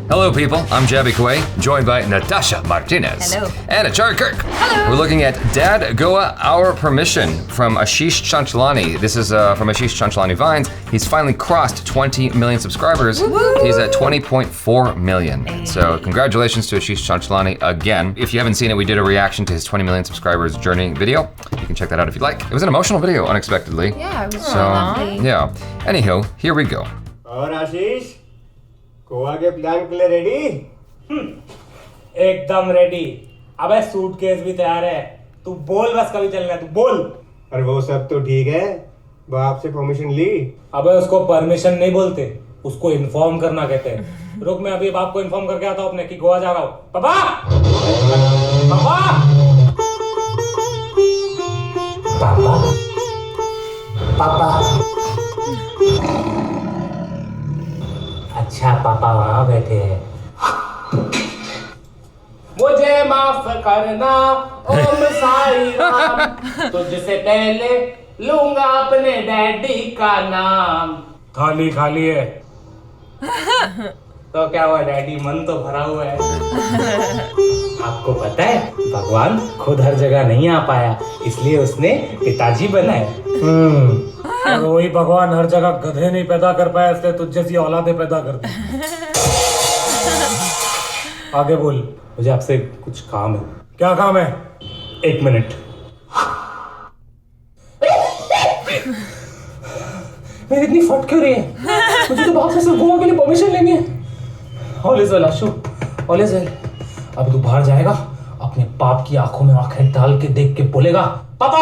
Hello, people. I'm Jaby Koay, joined by Natasha Martinez. Hello. And Achara Kirk. Hello. We're looking at Dad Goa Our Permission from Ashish Chanchlani. This is from Ashish Chanchlani Vines. He's finally crossed 20 million subscribers. Woo-hoo. He's at 20.4 million. So congratulations to Ashish Chanchlani again. If you haven't seen it, we did a reaction to his 20 million subscribers journey video. You can check that out if you'd like. It was an emotional video, unexpectedly. Yeah, it was So, lovely. yeah. Anywho, here we go. और आशीष गोवा के plan के लिए ready? एकदम ready. अबे suitcase भी तैयार है। तू बोल बस कभी चलना है, तू बोल। अरे वो सब तो ठीक है, बाप से परमिशन ली? अबे उसको परमिशन नहीं बोलते, उसको इन्फॉर्म करना कहते हैं। रुक, मैं अभी बाप को इन्फॉर्म करके आता हूँ अपने कि गोवा जा रहा हूँ। पापा, पापा, पापा, पापा। अच्छा पापा वहाँ बैठे हैं। मुझे माफ करना ओम साई राम, तुझसे पहले लूंगा अपने डैडी का नाम। थाली खाली है तो क्या हुआ डैडी, मन तो भरा हुआ है। आपको पता है भगवान खुद हर जगह नहीं आ पाया, इसलिए उसने पिताजी बनाए। और वही भगवान हर जगह गधे नहीं पैदा कर पाया, इसलिए तुझ जैसी औलादें पैदा कर दी। आगे बोल, मुझे आपसे कुछ काम है। क्या काम है? 1 मिनट। मेरी इतनी फट क्यों रही है? मुझे तो बाप से सिर्फ गोवा के लिए परमिशन लेनी है। All is well Ashu, all is well. अब तू बाहर जाएगा, अपने बाप की आंखों में आंखें डाल के देख के बोलेगा, पापा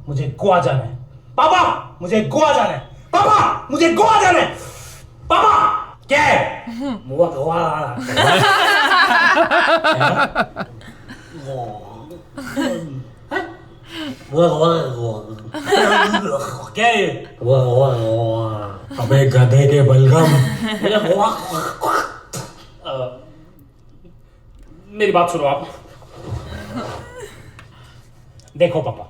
मुझे गोवा जाना है, पापा मुझे गोवा जाना है, पापा मुझे गोवा जाना है। पापा क्या है? गोवा क्या है? अबे गधे के बलगम। मेरी बात सुनो आप। देखो पापा,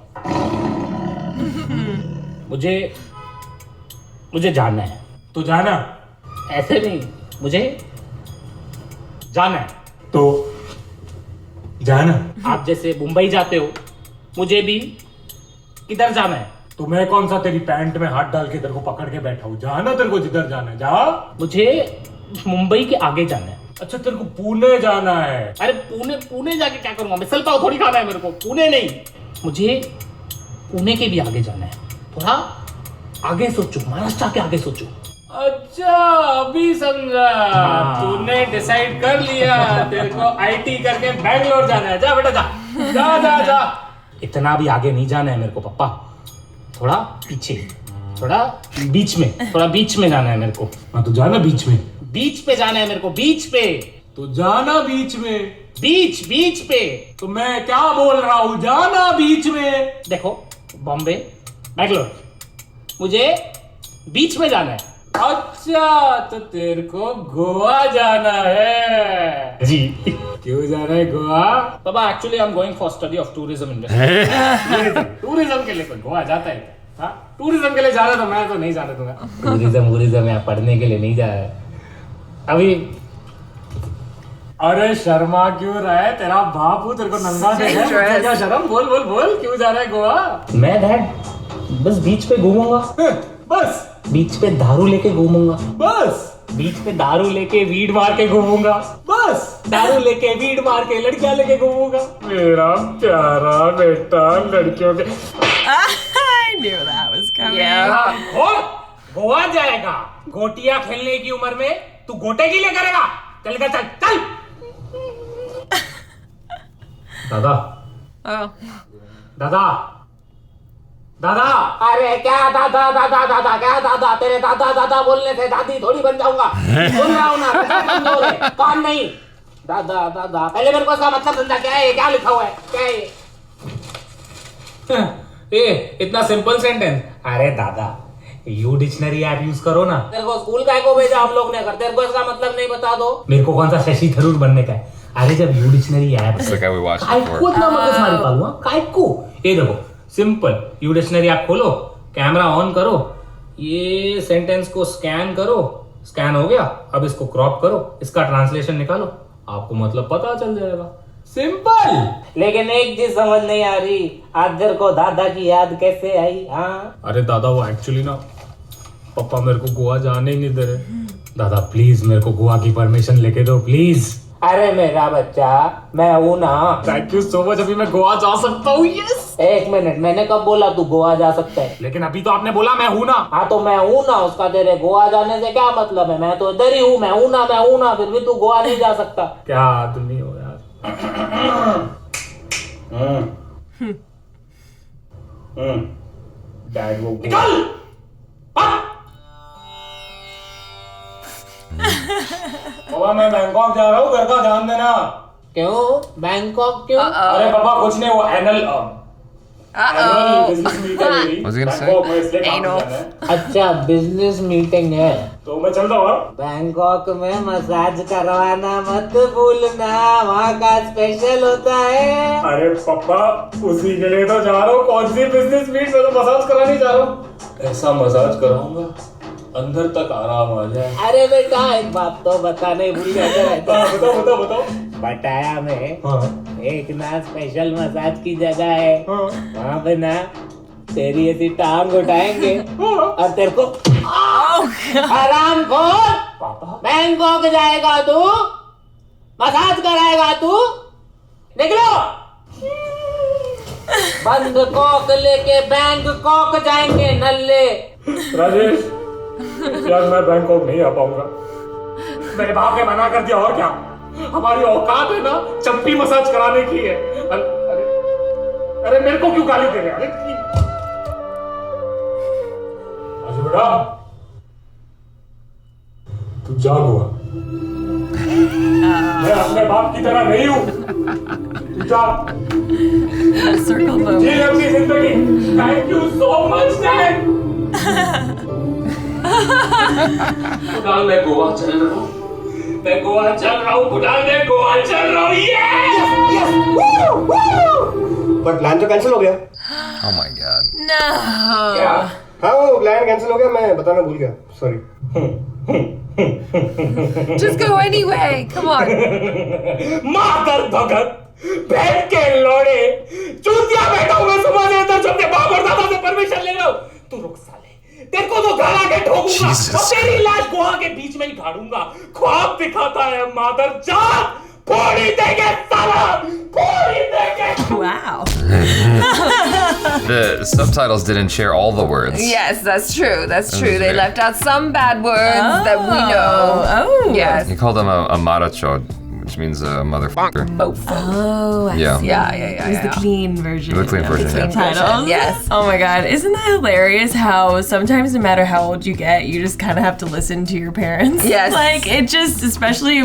मुझे जानना है। तो जाना? ऐसे नहीं, मुझे जाना है। तो जाना? आप जैसे मुंबई जाते हो, मुझे भी किधर जाना है। तो मैं कौन सा तेरी पैंट में हाथ डाल के तेरे को पकड़ के बैठा हूँ? जाना तेरे को जिधर जाना है, जा। मुझे मुंबई के आगे जाना है। अच्छा तेरे को पुणे जाना है? अरे पुणे जाके क्या करूंगा? मिसल पाव थोड़ी खाना है मेरे को। पुणे नहीं, मुझे पुणे के भी आगे जाना है। थोड़ा आगे सोचो, महाराष्ट्र के आगे सोचो। अच्छा अभी समझा। तूने डिसाइड कर लिया, तेरे को आईटी करके बैंगलोर जाना है। जा बेटा जा जा जा जा। इतना भी आगे नहीं जाना है मेरे को पापा, थोड़ा पीछे, थोड़ा बीच में, थोड़ा बीच में जाना है मेरे को। हाँ तो जाना बीच में। बीच पे जाना है मेरे को, बीच पे। तो जाना बीच में। बीच पे। तो मैं क्या बोल रहा हूँ, जाना बीच में। देखो बॉम्बे, बैंगलोर, मुझे बीच में जाना है। अच्छा तो तेरे को गोवा जाना है जी? क्यों जाना है गोवा? पापा actually I am going for study of tourism industry. Tourism के लिए कोई गोवा जाता है? हाँ टूरिज्म के लिए जा रहा था, मैं तो नहीं जाने दूंगा। टूरिज्म यहाँ पढ़ने के लिए नहीं जा रहा है अभी। अरे शर्मा क्यों रहा है? तेरा बाप हूँ, तेरे को नंगा देगा क्या शर्म? बोल बोल बोल, क्यों जा रहा है गोवा? मैं डैड बस बीच पे घूमूंगा। बस बीच पे दारू लेके घूमूंगा। बस बीच पे दारू लेके वीड मार के घूमूंगा। बस दारू लेके वीड मार के लड़कियां लेके घूमूंगा। मेरा प्यारा बेटा लड़कियों के। I knew that was coming. Yeah. और गोवा जाएगा गोटियां खेलने की उम्र में, तू गोटे की ले करेगा? चल चल चल। दादा, Oh. दादा, दादा। अरे क्या दादा दादा दादा, क्या दादा? तेरे दादा दादा बोलने से दादी थोड़ी बन जाऊंगा। सुन रहा हूँ ना, कौन नहीं? दादा दादा, पहले मेरे को इसका मतलब समझा। क्या है, क्या लिखा हुआ है, क्या है ये? इतना सिंपल सेंटेंस। अरे दादा यू डिक्शनरी ऐप यूज करो ना। तेरे को स्कूल का को भेजा हम लोग ने कर, तेरे को इसका मतलब नहीं बता दो? मेरे को कौन सा शशि थरूर बनने का है? अरे जब यू डिक्शनरी ऐप ये देखो सिंपल, यू डिक्शनरी ऐप खोलो, कैमरा ऑन करो, ये सेंटेंस को स्कैन करो, स्कैन हो गया, अब इसको क्रॉप करो, इसका ट्रांसलेशन निकालो, आपको मतलब पता चल जाएगा। सिंपल। लेकिन एक चीज समझ नहीं आ रही, आज तेरे को दादा की याद कैसे आई? हाँ अरे दादा वो एक्चुअली ना पापा मेरे को गोवा जाने ही नहीं दे रहे। दादा प्लीज मेरे को गोवा की परमिशन लेके दो प्लीज। अरे मेरा बच्चा मैं हूँ ना। थैंक यू सो मच, अभी मैं गोवा जा सकता हूँ। यस। एक मिनट, मैंने कब बोला तू गोवा जा सकता है? लेकिन अभी तो आपने बोला मैं हूँ ना। हाँ तो मैं हूँ ना, उसका तेरे गोवा जाने से क्या मतलब है? मैं तो इधर ही हूँ, मैं हूँ ना, फिर भी तू गोवा नहीं जा सकता। क्या आदमी हो यार। डैड वो निकल। पापा मैं बैंकॉक जा रहा हूँ, घर का ध्यान देना। क्यों बैंकॉक क्यों? अरे पापा कुछ नहीं, वो एनुअल बिजनेस मीटिंग है। अच्छा बिजनेस मीटिंग है तो मैं चलता हूँ। बैंकॉक में मसाज करवाना मत भूलना, वहाँ का स्पेशल होता है। अरे पापा उसी के लिए तो जा रहा हूँ। कौन सी बिजनेस मीट में तो मसाज कराने जा रहा हूँ। ऐसा मसाज कराऊंगा अंदर तक आराम आ जाए। अरे बेटा एक बात तो बताने भूल गया। बताओ। पटाया में एक ना स्पेशल मसाज की जगह है, वहाँ पे ना तेरी ऐसी टांग उठाएंगे और तेरे को आराम खोल। बैंकॉक जाएगा तू, मसाज कराएगा तू, निकलो। बंद कॉक लेके बैंकॉक जाएंगे नल्ले। राजेश यार मैं बैंकॉक नहीं आ पाऊंगा, मेरे बाप ने मना कर दिया। और क्या, हमारी औकात है ना चंपी मसाज कराने की है। अरे मेरे को क्यों गाली दे रहे? अरे बेटा तू जा गोवा, मैं अपने बाप की तरह नहीं हूँ। तू जा जी अपनी जिंदगी। Thank you so much dad. Kunal मैं गोवा चल रहा हूँ, पर प्लान तो कैंसिल हो गया। Oh my god. No. क्या? हाँ वो प्लान कैंसिल हो गया, मैं बताना भूल गया, sorry. Just go anyway. Come on. मातर भगत बैठ के लोड़े चूतिया बैठा हूँ मैं सुबह से इधर चलते बाप और दादा से परमिशन ले रहा हूँ। तू रुक साले, तेरे को तो गाला के ठोकूंगा और तेरी लाश गोवा के बीच में ही गाड़ूंगा। ख्वाब दिखाता है मादर जात, फोड़ी देंगे साला, फोड़ी देंगे। Wow. The subtitles didn't share all the words. Yes, that's true. That's true. They great. left out some bad words that we know. Oh. Yes. He called him a maracho, which means a motherfucker. Oh. Yeah. Yeah. It was the clean version. The clean version, yeah. Titles. Yes. Oh my god, isn't that hilarious how sometimes no matter how old you get, you just kind of have to listen to your parents? Yes. Like it just, especially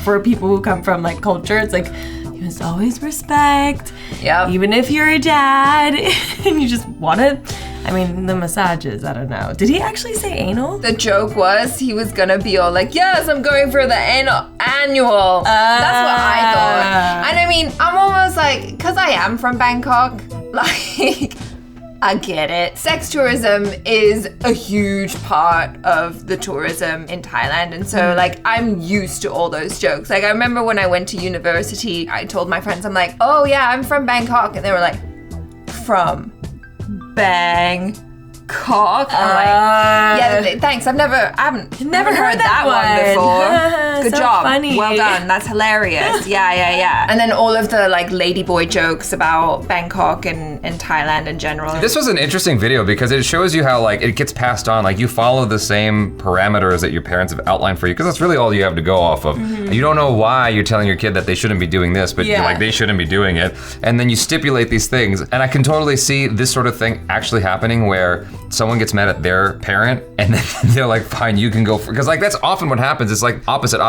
for people who come from like culture, it's like you must always respect. Yep. Even if you're a dad and you just want to, I mean, the massages, I don't know. Did he actually say anal? The joke was he was gonna be all like, yes, I'm going for the annual. That's what I thought. And I mean, I'm almost like, because I am from Bangkok, like, I get it. Sex tourism is a huge part of the tourism in Thailand. And so, like, I'm used to all those jokes. Like, I remember when I went to university, I told my friends, I'm like, oh yeah, I'm from Bangkok. And they were like, from Bangkok? I'm like, yeah, thanks. I haven't never heard that one before. Good So job. funny. Well done. That's hilarious. Yeah. And then all of the like ladyboy jokes about Bangkok and Thailand in general. This was an interesting video because it shows you how like it gets passed on. Like you follow the same parameters that your parents have outlined for you because that's really all you have to go off of. You don't know why you're telling your kid that they shouldn't be doing this, but you're like they shouldn't be doing it. And then you stipulate these things. And I can totally see this sort of thing actually happening where someone gets mad at their parent and then they're like, fine, you can go for, because like that's often what happens. It's like opposite.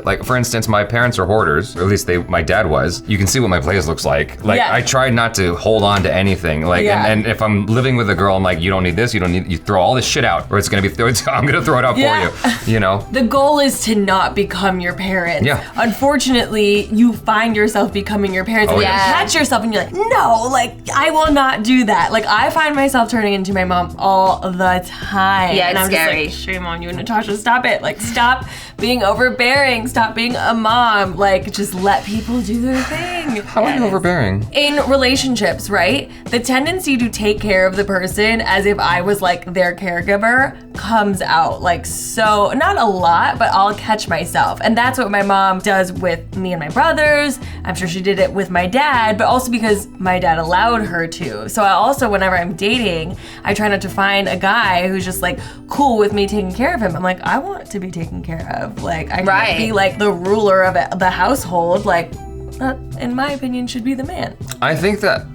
Like for instance, my parents are hoarders, or at least my dad was. You can see what my place looks like. Like I try not to hold on to anything. Like and if I'm living with a girl, I'm like, you don't need this, you throw all this shit out, or it's gonna be I'm gonna throw it out for you. You know? The goal is to not become your parents. Yeah. Unfortunately, you find yourself becoming your parents. And you catch yourself and you're like, no, like I will not do that. Like I find myself turning into my mom mom all the time. Yeah, and it's I'm scary. just like, shame on you, Natasha. Stop it. Like, stop being overbearing. Stop being a mom. Like, just let people do their thing. How are you overbearing? In relationships, right? The tendency to take care of the person as if I was like their caregiver comes out like so, not a lot, but I'll catch myself. And that's what my mom does with me and my brothers. I'm sure she did it with my dad, but also because my dad allowed her to. So I also, whenever I'm dating, I try not to find a guy who's just like cool with me taking care of him. I'm like, I want to be taken care of. Like, I can't be like the ruler of the household. Like, that, in my opinion, should be the man. I think that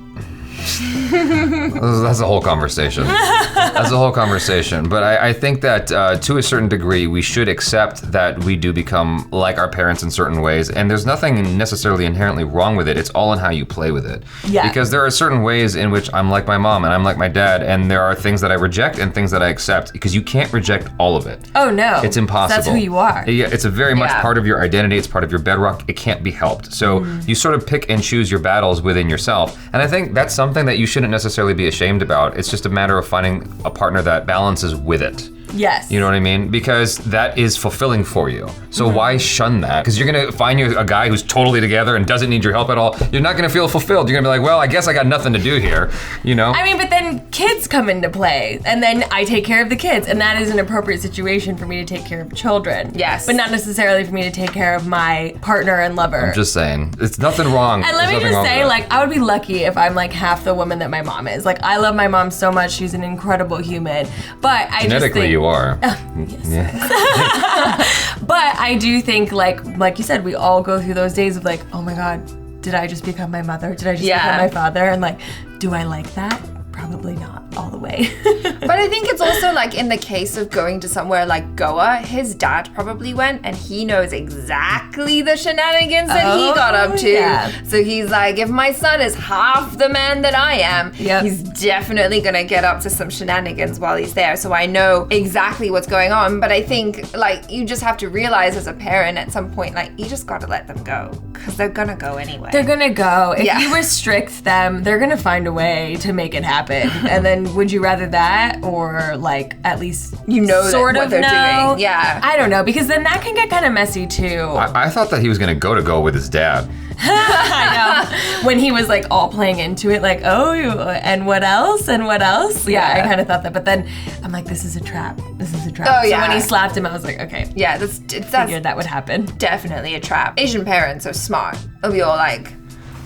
that's a whole conversation. That's a whole conversation. But I think that to a certain degree, we should accept that we do become like our parents in certain ways. And there's nothing necessarily inherently wrong with it. It's all in how you play with it. Yeah. Because there are certain ways in which I'm like my mom and I'm like my dad. And there are things that I reject and things that I accept. Because you can't reject all of it. Oh, no. It's impossible. That's who you are. Yeah, it's a very much part of your identity. It's part of your bedrock. It can't be helped. So you sort of pick and choose your battles within yourself. And I think that's something that you shouldn't necessarily be ashamed about. It's just a matter of finding a partner that balances with it. Yes. You know what I mean? Because that is fulfilling for you. So why shun that? Because you're gonna find you a guy who's totally together and doesn't need your help at all. You're not gonna feel fulfilled. You're gonna be like, well, I guess I got nothing to do here, you know? I mean, but then kids come into play, and then I take care of the kids, and that is an appropriate situation for me to take care of children. Yes. But not necessarily for me to take care of my partner and lover. I'm just saying, it's nothing wrong. And let me just say, like, I would be lucky if I'm like half the woman that my mom is. Like, I love my mom so much. She's an incredible human. But I just genetically think, you are. Yes. Yeah. But I do think, like you said, we all go through those days of like, oh my God, did I just become my mother? Did I just become my father? And like, do I like that? Probably not all the way. But I think it's also like in the case of going to somewhere like Goa, his dad probably went and he knows exactly the shenanigans that he got up to. Yeah. So he's like, if my son is half the man that I am, he's definitely gonna get up to some shenanigans while he's there. So I know exactly what's going on. But I think like you just have to realize as a parent at some point, like you just gotta let them go because they're gonna go anyway. They're gonna go. If you restrict them, they're gonna find a way to make it happen. And then would you rather that or like at least you know sort what of they're know? doing? Yeah. I don't know, because then that can get kind of messy too. I thought that he was gonna go with his dad. I know. When he was like all playing into it, like, oh, and what else? And what else? Yeah, I kind of thought that. But then I'm like, this is a trap. This is a trap. Oh, so yeah. when he slapped him, I was like, okay. Yeah, that's Figured that would happen. definitely a trap. Asian parents are smart. They'll be all like,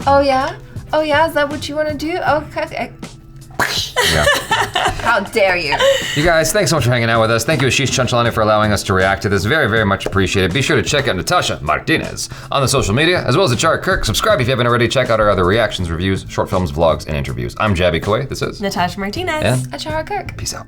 oh yeah? Oh yeah, is that what you want to do? Okay. Yeah. How dare you? You guys, thanks so much for hanging out with us. Thank you, Ashish Chanchlani, for allowing us to react to this. Very, very much appreciated. Be sure to check out Natasha Martinez on the social media, as well as Achara Kirk. Subscribe if you haven't already. Check out our other reactions, reviews, short films, vlogs, and interviews. I'm Jaby Koay. This is Natasha Martinez. And Achara Kirk. peace out.